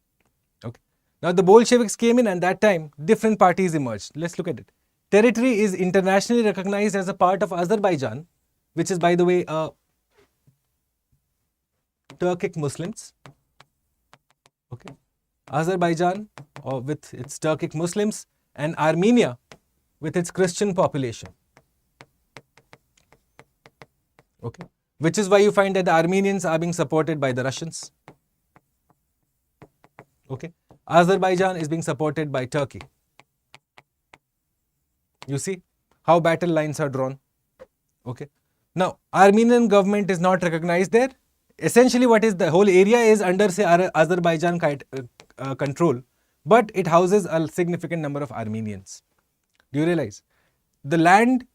Okay. Now the Bolsheviks came in and that time different parties emerged. Let's look at it. Territory is internationally recognized as a part of Azerbaijan, which is, by the way, Turkic Muslims. Okay. Azerbaijan with its Turkic Muslims and Armenia with its Christian population. Okay. Which is why you find that the Armenians are being supported by the Russians. Okay. Azerbaijan is being supported by Turkey. You see how battle lines are drawn. Okay. Now, Armenian government is not recognized there. Essentially, what is the whole area is under, say, Azerbaijan control, but it houses a significant number of Armenians. Do you realize? The land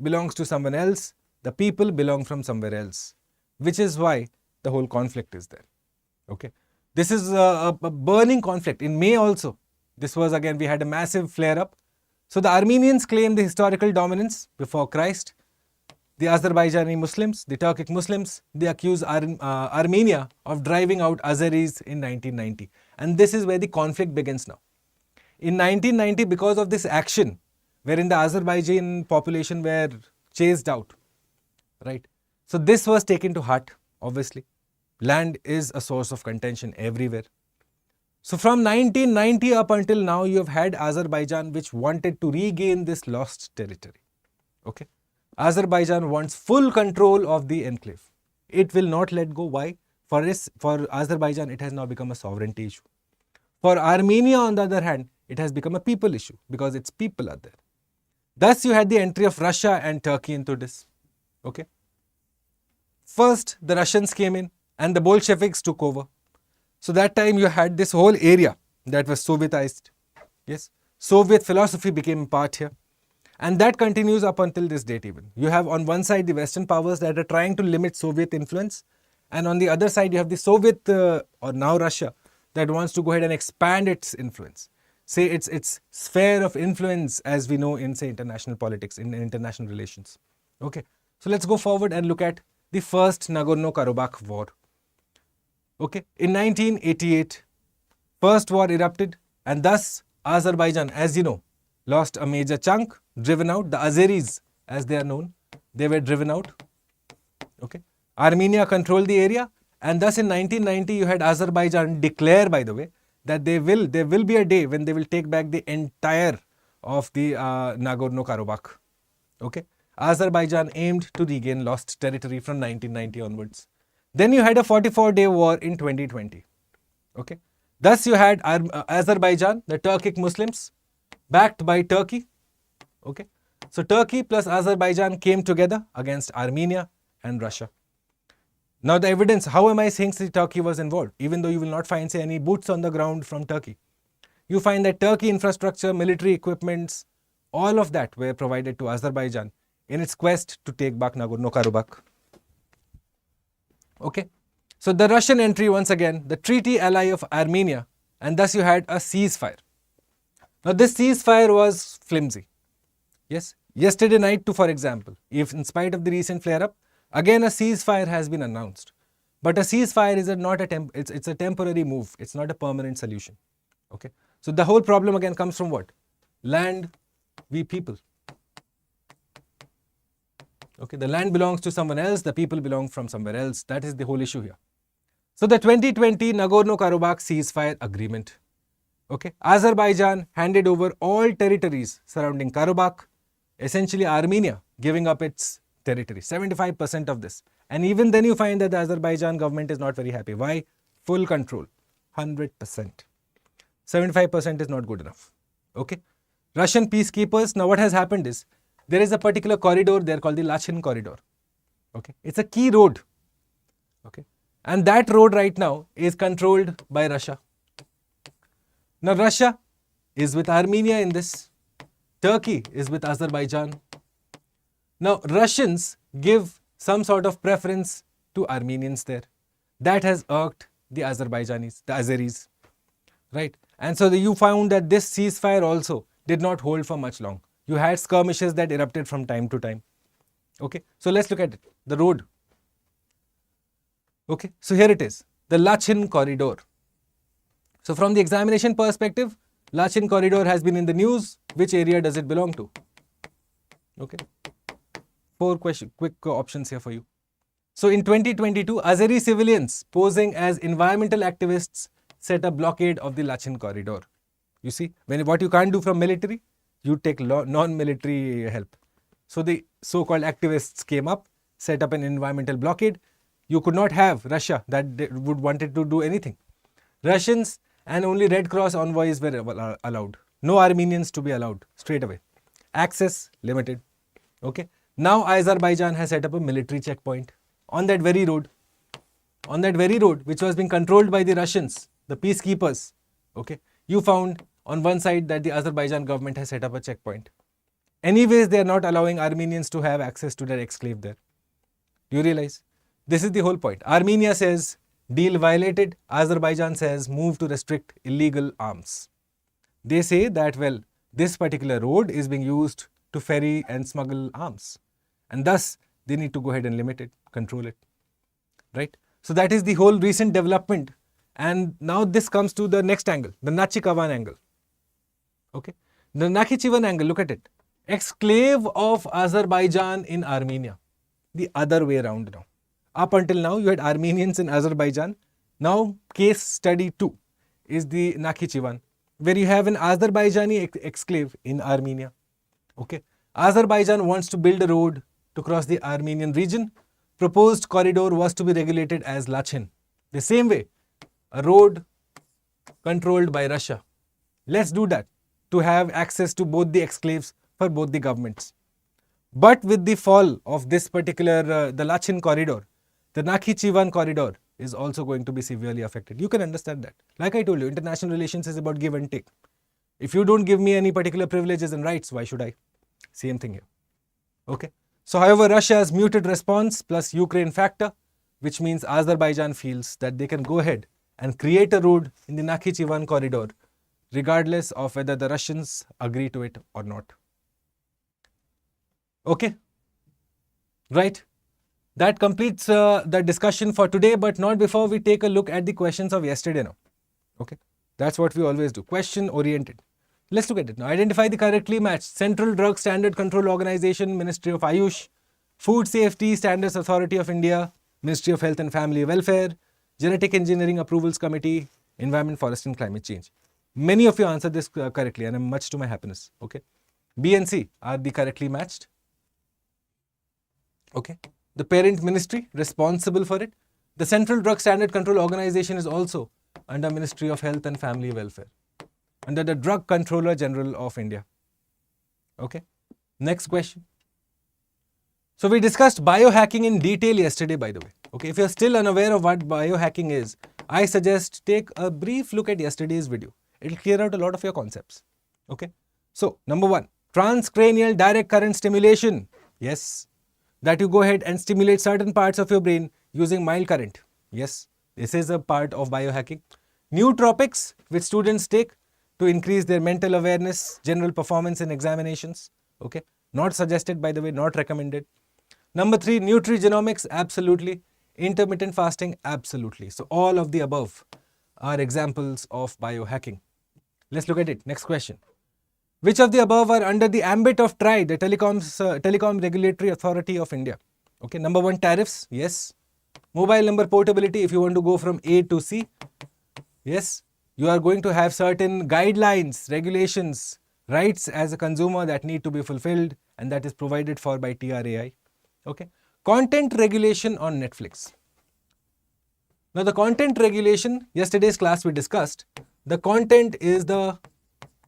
belongs to someone else. The people belong from somewhere else, which is why the whole conflict is there. Okay. This is a burning conflict. In May also, this was again, we had a massive flare-up. So the Armenians claim the historical dominance before Christ. The Azerbaijani Muslims, the Turkic Muslims, they accuse Armenia of driving out Azeris in 1990. And this is where the conflict begins now. In 1990, because of this action, wherein the Azerbaijan population were chased out, right? So this was taken to heart, obviously. Land is a source of contention everywhere. So from 1990 up until now, you have had Azerbaijan which wanted to regain this lost territory. Okay. Azerbaijan wants full control of the enclave. It will not let go. Why? For Azerbaijan, it has now become a sovereignty issue. For Armenia, on the other hand, it has become a people issue because its people are there. Thus, you had the entry of Russia and Turkey into this. Okay. First, the Russians came in and the Bolsheviks took over. So that time you had this whole area that was Sovietized. Yes. Soviet philosophy became part here. And that continues up until this date even. You have on one side the Western powers that are trying to limit Soviet influence. And on the other side you have the Soviet or now Russia that wants to go ahead and expand its influence. Say its sphere of influence as we know in, say, international politics, in international relations. Okay. So let's go forward and look at the first Nagorno-Karabakh war. Okay. In 1988, first war erupted and thus Azerbaijan, as you know, lost a major chunk, driven out. The Azeris, as they are known, they were driven out. Okay. Armenia controlled the area and thus in 1990 you had Azerbaijan declare, by the way, that there will be a day when they will take back the entire of the Nagorno-Karabakh. Okay. Azerbaijan aimed to regain lost territory from 1990 onwards. Then you had a 44-day war in 2020. Okay. Thus you had Azerbaijan, the Turkic Muslims, backed by Turkey. Okay. So Turkey plus Azerbaijan came together against Armenia and Russia. Now the evidence, how am I saying Turkey was involved? Even though you will not find, say, any boots on the ground from Turkey. You find that Turkey infrastructure, military equipments, all of that were provided to Azerbaijan in its quest to take back Nagorno-Karabakh. Okay. So the Russian entry, once again, the treaty ally of Armenia, and thus you had a ceasefire. Now this ceasefire was flimsy. Yes. Yesterday night too, for example, if in spite of the recent flare-up, again a ceasefire has been announced. But a ceasefire is it's a temporary move. It's not a permanent solution. Okay. So the whole problem again comes from what? Land, we people. Okay, the land belongs to someone else, the people belong from somewhere else. That is the whole issue here. So the 2020 Nagorno-Karabakh ceasefire agreement. Okay, Azerbaijan handed over all territories surrounding Karabakh, essentially Armenia giving up its territory, 75% of this. And even then you find that the Azerbaijan government is not very happy. Why? Full control, 100%. 75% is not good enough. Okay, Russian peacekeepers. Now what has happened is, there is a particular corridor there called the Lachin corridor. Okay, it's a key road. Okay, and that road right now is controlled by Russia. Now Russia is with Armenia in this. Turkey is with Azerbaijan. Now Russians give some sort of preference to Armenians there. That has irked the Azerbaijanis, the Azeris, right? And so you found that this ceasefire also did not hold for much long. You had skirmishes that erupted from time to time. Okay, so let's look at it. The road. Okay, so here it is, the Lachin corridor. So from the examination perspective, Lachin corridor has been in the news. Which area does it belong to? Okay, 4 quick options here for you. So in 2022, Azeri civilians posing as environmental activists set a blockade of the Lachin corridor. You see, what you can't do from military, you take non-military help. So the so-called activists came up, set up an environmental blockade. You could not have Russia that would wanted to do anything. Russians and only Red Cross envoys were allowed. No Armenians to be allowed straight away. Access limited. Okay. Now Azerbaijan has set up a military checkpoint on that very road. On that very road, which was being controlled by the Russians, the peacekeepers. Okay. You found on one side that the Azerbaijan government has set up a checkpoint. Anyways, they are not allowing Armenians to have access to their exclave there. Do you realize? This is the whole point. Armenia says deal violated. Azerbaijan says move to restrict illegal arms. They say that, well, this particular road is being used to ferry and smuggle arms. And thus, they need to go ahead and limit it, control it. Right? So that is the whole recent development. And now this comes to the next angle, the Nakhchivan angle. Okay? The Nakhchivan angle, look at it. Exclave of Azerbaijan in Armenia. The other way around now. Up until now, you had Armenians in Azerbaijan. Now, case study 2 is the Nakhchivan, where you have an Azerbaijani exclave in Armenia. Okay. Azerbaijan wants to build a road to cross the Armenian region. Proposed corridor was to be regulated as Lachin. The same way, a road controlled by Russia. Let's do that to have access to both the exclaves for both the governments. But with the fall of this particular, the Lachin corridor, the Nakhchivan corridor is also going to be severely affected. You can understand that. Like I told you, international relations is about give and take. If you don't give me any particular privileges and rights, why should I? Same thing here. Okay. So however, Russia's muted response plus Ukraine factor, which means Azerbaijan feels that they can go ahead and create a road in the Nakhchivan corridor, regardless of whether the Russians agree to it or not. Okay. Right. That completes the discussion for today, but not before we take a look at the questions of yesterday now. Okay. That's what we always do. Question oriented. Let's look at it now. Identify the correctly matched Central Drug Standard Control Organization, Ministry of Ayush, Food Safety Standards Authority of India, Ministry of Health and Family Welfare, Genetic Engineering Approvals Committee, Environment, Forest and Climate Change. Many of you answered this correctly, and I'm much to my happiness. Okay. B and C are the correctly matched. Okay. The parent ministry responsible for it. The Central Drug Standard Control Organization is also under Ministry of Health and Family Welfare, under the Drug Controller General of India. Okay. Next question. So we discussed biohacking in detail yesterday, by the way. Okay, if you're still unaware of what biohacking is, I suggest take a brief look at yesterday's video. It'll clear out a lot of your concepts. Okay. So number 1, transcranial direct current stimulation. Yes, that you go ahead and stimulate certain parts of your brain using mild current. Yes, this is a part of biohacking. Nootropics, which students take to increase their mental awareness, general performance in examinations. Okay, not suggested, by the way, not recommended. Number 3, nutrigenomics, absolutely. Intermittent fasting, absolutely. So all of the above are examples of biohacking. Let's look at it. Next question. Which of the above are under the ambit of TRAI, the Telecom Regulatory Authority of India? Okay, number 1, tariffs, yes. Mobile number portability, if you want to go from A to C, yes. You are going to have certain guidelines, regulations, rights as a consumer that need to be fulfilled, and that is provided for by TRAI. Okay. Content regulation on Netflix. Now the content regulation, yesterday's class we discussed, the content is the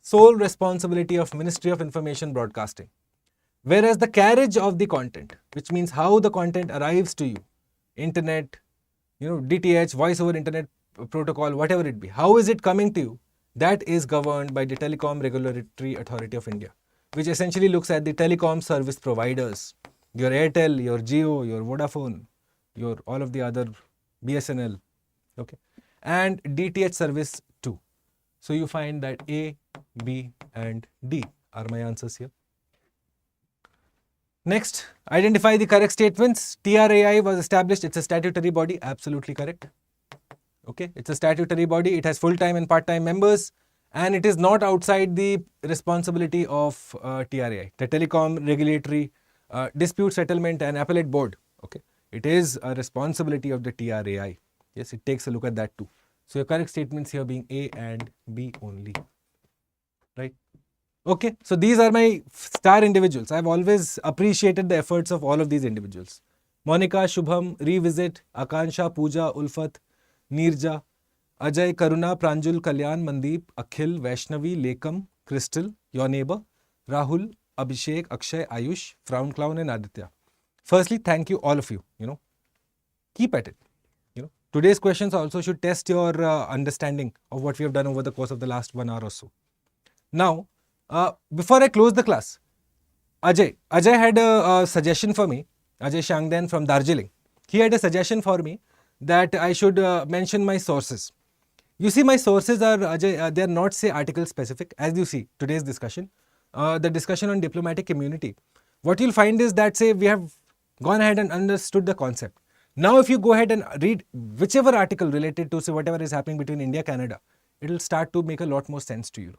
sole responsibility of Ministry of Information Broadcasting. Whereas the carriage of the content, which means how the content arrives to you, internet, DTH, voice over internet protocol, whatever it be, how is it coming to you? That is governed by the Telecom Regulatory Authority of India, which essentially looks at the telecom service providers, your Airtel, your Jio, your Vodafone, your all of the other BSNL, okay, and DTH service too. So you find that A, B and D are my answers here. Next, identify the correct statements. TRAI was established, it's a statutory body, absolutely correct. Okay, it's a statutory body, it has full-time and part-time members, and it is not outside the responsibility of TRAI, the Telecom Regulatory Dispute Settlement and Appellate Board. Okay, it is a responsibility of the TRAI. Yes, it takes a look at that too. So your correct statements here being A and B only, right? Okay, so these are my star individuals. I've always appreciated the efforts of all of these individuals. Monica, Shubham, Revisit, Akansha, Pooja, Ulfat, Neerja, Ajay, Karuna, Pranjul, Kalyan, Mandeep, Akhil, Vaishnavi, Lekam, Crystal, your neighbor, Rahul, Abhishek, Akshay, Ayush, Frown Clown and Aditya. Firstly, thank you all of you, keep at it. Today's questions also should test your understanding of what we have done over the course of the last 1 hour or so. Now, before I close the class, Ajay had a suggestion for me, Ajay Shangden from Darjeeling. He had a suggestion for me that I should mention my sources. You see, my sources are, Ajay, they are not say article specific. As you see, today's discussion, the discussion on diplomatic immunity, what you'll find is that say we have gone ahead and understood the concept. Now if you go ahead and read whichever article related to say whatever is happening between India and Canada, it will start to make a lot more sense to you.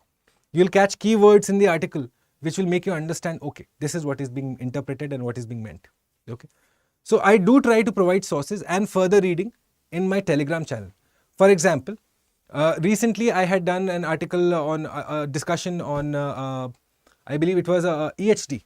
You'll catch keywords in the article which will make you understand, okay, this is what is being interpreted and what is being meant. Okay. So I do try to provide sources and further reading in my Telegram channel. For example, recently I had done an article on a discussion on, I believe it was EHD,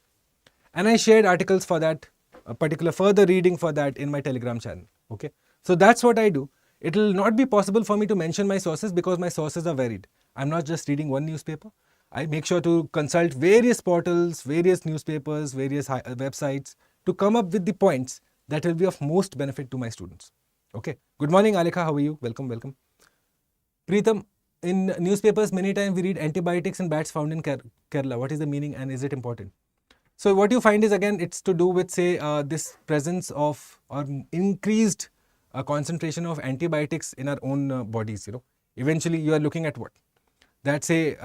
and I shared articles for that, a particular further reading for that in my Telegram channel. Okay. So that's what I do. It will not be possible for me to mention my sources because my sources are varied. I'm not just reading one newspaper. I make sure to consult various portals, various newspapers, various websites to come up with the points that will be of most benefit to my students. Okay. Good morning, Alika. How are you? Welcome, welcome. Preetham, in newspapers, many times we read antibiotics in bats found in Kerala. What is the meaning and is it important? So what you find is, again, it's to do with, say, this presence of or increased concentration of antibiotics in our own bodies. Eventually you are looking at what? That say,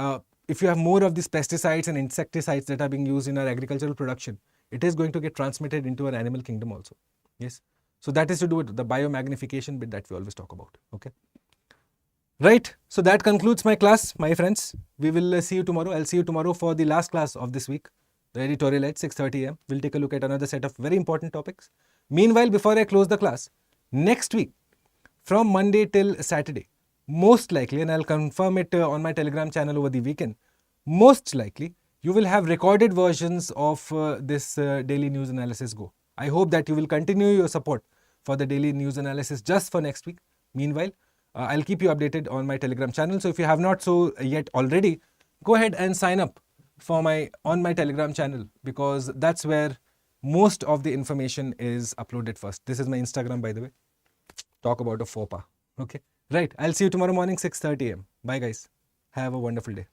if you have more of these pesticides and insecticides that are being used in our agricultural production, it is going to get transmitted into our animal kingdom also. Yes. So that is to do with the biomagnification bit that we always talk about. Okay. Right. So that concludes my class, my friends. We will see you tomorrow. I'll see you tomorrow for the last class of this week, the editorial at 6:30 am. We'll take a look at another set of very important topics. Meanwhile, before I close the class, next week, from Monday till Saturday, most likely, and I'll confirm it on my Telegram channel over the weekend, most likely, you will have recorded versions of this daily news analysis go. I hope that you will continue your support for the daily news analysis just for next week. Meanwhile, I'll keep you updated on my Telegram channel. So if you have not so yet already, go ahead and sign up on my Telegram channel, because that's where most of the information is uploaded first. This is my Instagram, by the way. Talk about a faux pas. Okay. Right. I'll see you tomorrow morning, 6:30 a.m. Bye, guys. Have a wonderful day.